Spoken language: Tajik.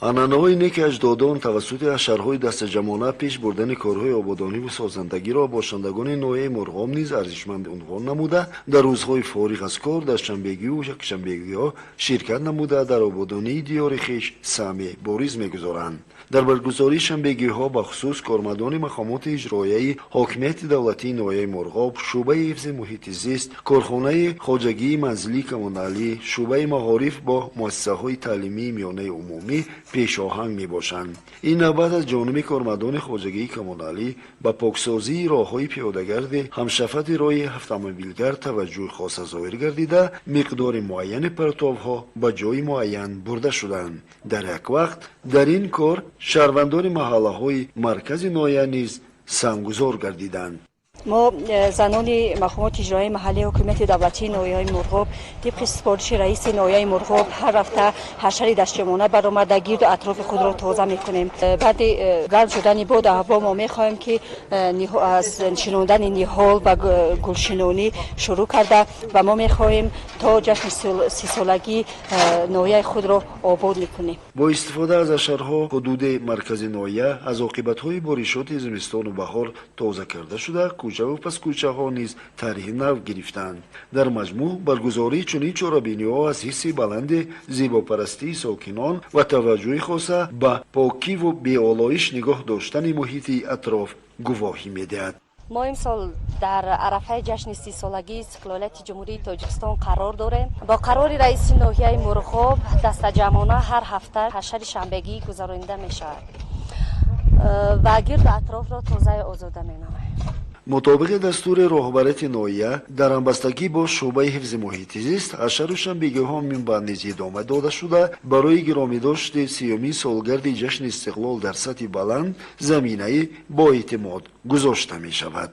анъанаҳои неки аҷдодон тавассути ҳашарҳои дастаҷамона пеш бурдани корҳои ободониву созандагиро бошандагони ноҳияи Мурғоб низ арзишманд унвон намуда, дар рӯзҳои фориғ аз кор дашанбегиву якшанбегиҳо ширкат намуда дар ободонии диёри хиш саъми борис мегузоранд. дар баргузории шанбегиҳо бахусус кормандони мақомоти иҷроияи ҳокимияти давлатии ноҳияи Мурғоб, шӯъбаи ҳифзи муҳити зист, корхонаи хоҷагии манзилии коммуналӣ, шӯъбаи маориф бо муассисаҳои таълимии миёнаи умумӣ пешоҳанг мебошанд. ин навбат аз ҷониби кормандони хоҷагии коммуналӣ ба поксозии роҳҳои пиёдагарди ҳамшафати роҳи автомобилгар таваҷҷӯҳи хоса зоҳир гардида, миқдори муайяни партовҳо ба ҷойи муайян бурда шуданд. дар як вақт дар ин кор шаҳрвандони маҳаллаҳои маркази ноҳия низ саҳмгузор гардиданд. мо занони мақомоти иҷроии маҳаллии ҳокимияти давлатии ноҳияи Мурғоб тибқи сипориши раиси ноҳияи Мурғоб ҳар ҳафта ҳашари дастҷамона баромада гирду атрофи худро тоза мекунем. баъди гарм шудани боду ҳаво мо мехоҳем ки аз шинондани ниҳол ва гулшинонӣ шурӯъ карда ва мо мехоҳем то ҷашни сисолагӣ ноҳияи худро обод мекунем. бо истифода аз ҳашарҳо ҳудуди маркази ноҳия аз оқибатҳои боришоти зимистону баҳор тоза карда шуда, кӯчаву паскӯчаҳо низ тарҳи нав гирифтанд. дар маҷмӯъ баргузории чунин чорабиниҳо аз ҳисси баланди зебопарастии сокинон ва таваҷҷӯҳи хоса ба покиву беолоиш нигоҳ доштани муҳити атроф гувоҳӣ медиҳад. мо имсол дар арафаи ҷашни 30-солагии истиқлолияти ҷумҳурии Тоҷикистон қарор дорем. бо қарори раиси ноҳияи Мурғоб дастаҷамона ҳар ҳафта ҳашари шанбегӣ гузаронида мешавад ва гирду атрофро тозаю озода менамоем. мутобиқи дастури роҳбарияти ноҳия дар ҳамбастагӣ бо шӯъбаи ҳифзи муҳити зист ҳашару шанбегиҳо минбаъд низ идома дода шуда, барои гиромидошти 30-юми солгарди ҷашни истиқлол дар сатҳи баланд заминаи боэътимод гузошта мешавад.